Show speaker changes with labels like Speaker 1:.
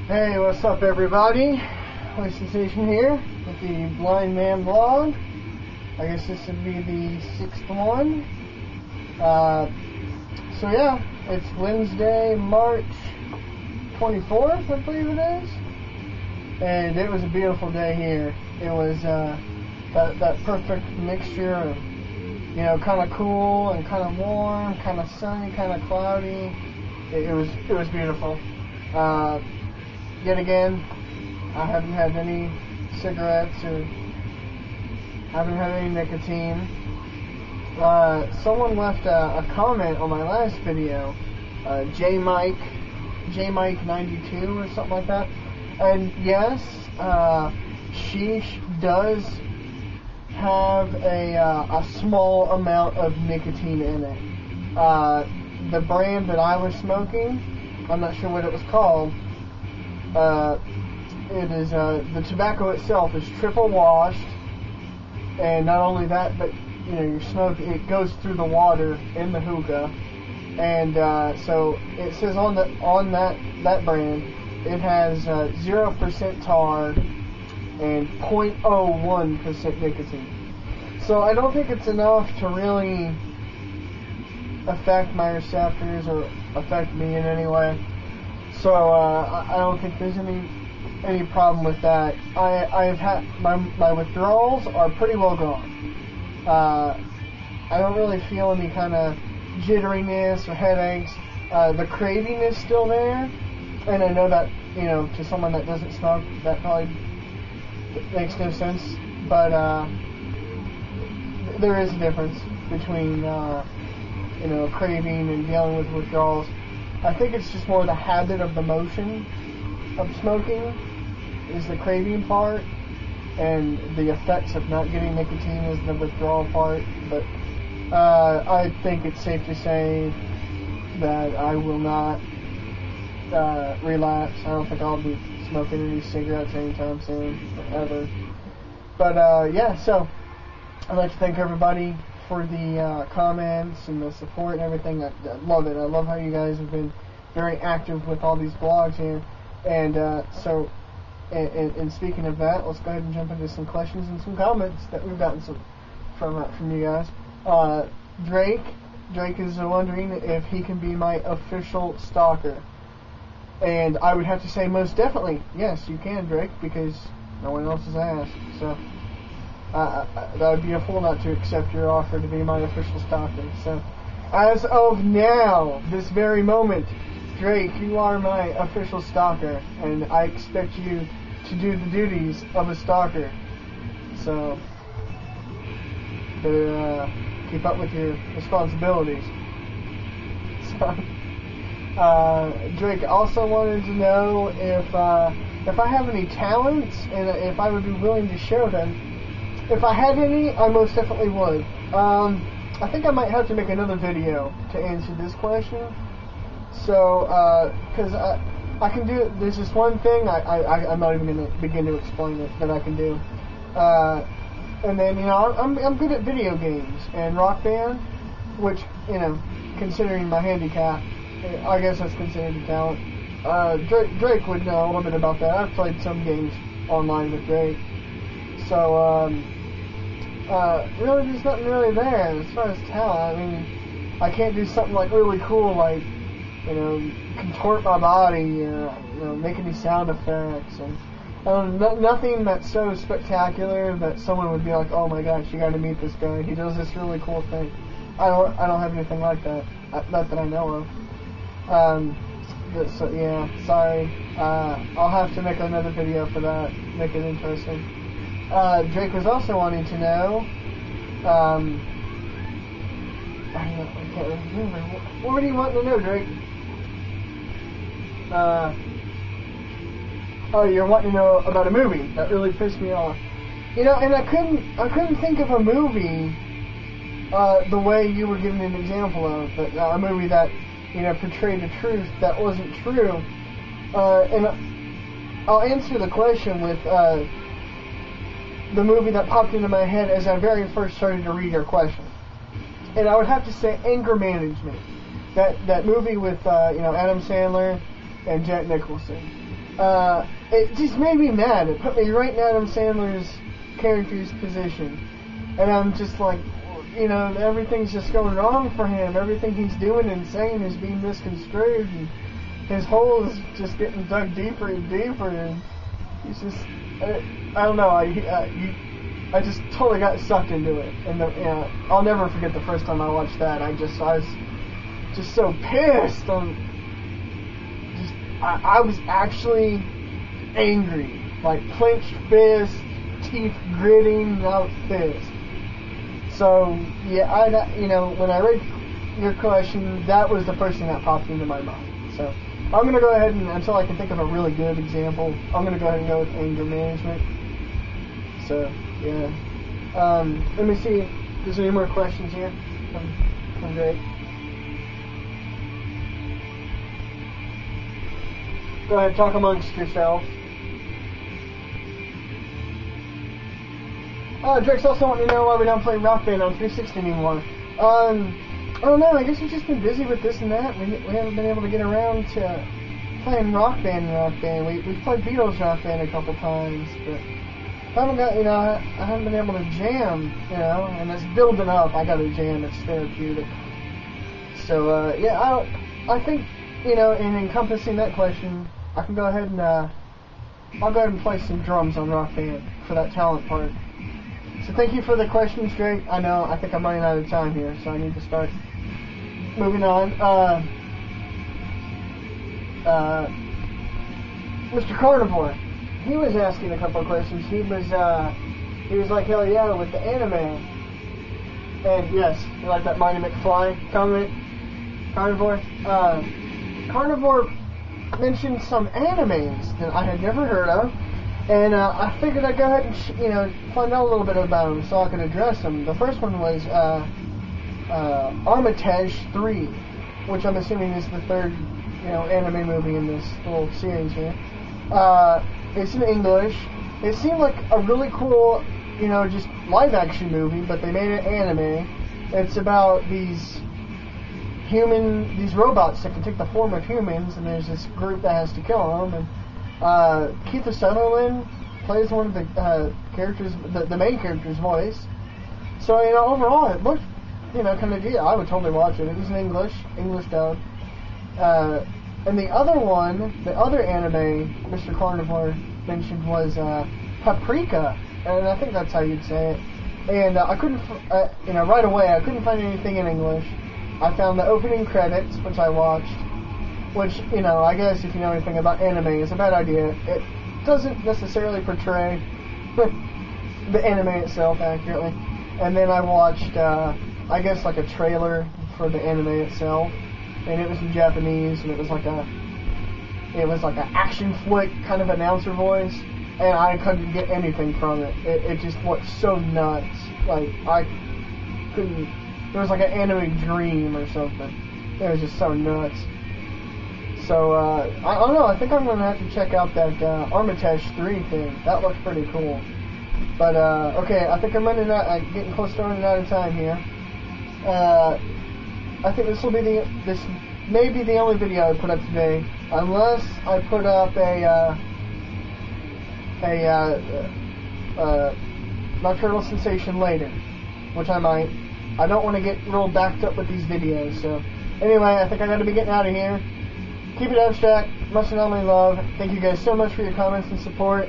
Speaker 1: Hey, what's up everybody? Sinsation here with the Blind Man vlog. I guess this would be the 6th one. So yeah, it's Wednesday, March 24th, I believe it is. And it was a beautiful day here. It was that perfect mixture of, you know, kind of cool and kind of warm, kind of sunny, kind of cloudy. It was beautiful. Yet again, I haven't had any cigarettes or haven't had any nicotine. Someone left a comment on my last video, J-Mike92 or something like that. And yes, she does have a small amount of nicotine in it. The brand that I was smoking, I'm not sure what it was called. It is the tobacco itself is triple washed, and not only that, but you know, your smoke, it goes through the water in the hookah, and so it says on that brand, it has 0% tar and 0.01% nicotine. So I don't think it's enough to really affect my receptors or affect me in any way. So I don't think there's any problem with that. I've had my withdrawals are pretty well gone. I don't really feel any kind of jitteriness or headaches. The craving is still there, and I know that, you know, to someone that doesn't smoke, that probably makes no sense. But there is a difference between you know, craving and dealing with withdrawals. I think it's just more the habit of the motion of smoking is the craving part, and the effects of not getting nicotine is the withdrawal part. But I think it's safe to say that I will not relapse. I don't think I'll be smoking any cigarettes anytime soon, ever. But yeah, so I'd like to thank everybody for the comments and the support and everything. I love it. I love how you guys have been very active with all these vlogs here. And so, and speaking of that, let's go ahead and jump into some questions and some comments that we've gotten from you guys. Drake is wondering if he can be my official stalker. And I would have to say most definitely, yes, you can, Drake, because no one else has asked. So that would be a fool not to accept your offer to be my official stalker. So, as of now, this very moment, Drake, you are my official stalker, and I expect you to do the duties of a stalker. So, better keep up with your responsibilities. So, Drake also wanted to know if I have any talents and if I would be willing to show them. If I had any, I most definitely would. I think I might have to make another video to answer this question. So, because I can do, there's just one thing, I'm not even going to begin to explain it, that I can do. And then, you know, I'm good at video games and Rock Band, which, you know, considering my handicap, I guess that's considered a talent. Drake would know a little bit about that. I've played some games online with Drake. So, really, there's nothing really there as far as talent. I mean, I can't do something like really cool, like, you know, contort my body, or, you know, make any sound effects, and nothing that's so spectacular that someone would be like, oh my gosh, you got to meet this guy. He does this really cool thing. I don't have anything like that. Not that I know of. So yeah, sorry. I'll have to make another video for that. Make it interesting. Drake was also wanting to know, I can't remember. What do you want to know, Drake? Oh, you're wanting to know about a movie. That really pissed me off. You know, and I couldn't think of a movie, the way you were giving an example of, but a movie that, you know, portrayed a truth that wasn't true. And I'll answer the question with, the movie that popped into my head as I very first started to read your question. And I would have to say Anger Management. That movie with, you know, Adam Sandler and Jack Nicholson. it just made me mad. It put me right in Adam Sandler's character's position. And I'm just like, you know, everything's just going wrong for him. Everything he's doing and saying is being misconstrued. And his hole is just getting dug deeper and deeper. And he's just, I don't know, I just totally got sucked into it. And I'll never forget the first time I watched that. I was just so pissed. I was actually angry, like clenched fist, teeth gritting out fist. So yeah, you know, when I read your question, that was the first thing that popped into my mind. So I'm gonna go ahead and, until I can think of a really good example, I'm gonna go ahead and go with anger management. So yeah, let me see. Is there any more questions here? I'm great. Go ahead, talk amongst yourselves. Drake's also wanting to know why we don't play Rock Band on 360 anymore. I don't know, I guess we've just been busy with this and that. We haven't been able to get around to playing Rock Band. We've played Beatles Rock Band a couple times, but I haven't got, you know, I haven't been able to jam, you know, and it's building up. I got to jam, it's therapeutic. So, yeah, I think, you know, in encompassing that question, I can go ahead and, I'll go ahead and play some drums on Rock Band for that talent part. So thank you for the questions, Drake. I think I'm running out of time here, so I need to start moving on. Mr. Carnivore, he was asking a couple of questions. He was like, hell yeah, with the anime. And yes, you like that Mighty McFly comment? Carnivore? Carnivore mentioned some animes that I had never heard of, and I figured I'd go ahead and you know, find out a little bit about them so I could address them. The first one was Armitage 3, which I'm assuming is the third, you know, anime movie in this little series here. It's in English. It seemed like a really cool, you know, just live action movie, but they made it anime. It's about these robots that can take the form of humans, and there's this group that has to kill them. And Keith Sutherland plays one of the characters, the main character's voice. So, you know, overall it looked, you know, kind of good. I would totally watch it. It was in English dub. And the other one, the other anime Mr. Carnivore mentioned was Paprika, and I think that's how you'd say it. And I couldn't, you know, right away I couldn't find anything in English. I found the opening credits, which I watched, which, you know, I guess if you know anything about anime, is a bad idea. It doesn't necessarily portray the anime itself accurately. And then I watched, I guess, like a trailer for the anime itself, and it was in Japanese, and it was like an action flick kind of announcer voice, and I couldn't get anything from it. It just looked so nuts. Like, I couldn't. It was like an anime dream or something. It was just so nuts. So, I don't know, I think I'm going to have to check out that Armitage 3 thing. That looks pretty cool. But, okay, I think I'm getting close to running out of time here. I think this may be the only video I put up today, unless I put up a Nocturnal Sensation later, which I might. I don't want to get real backed up with these videos, so anyway, I think I got to be getting out of here. Keep it abstract, much and only love. Thank you guys so much for your comments and support.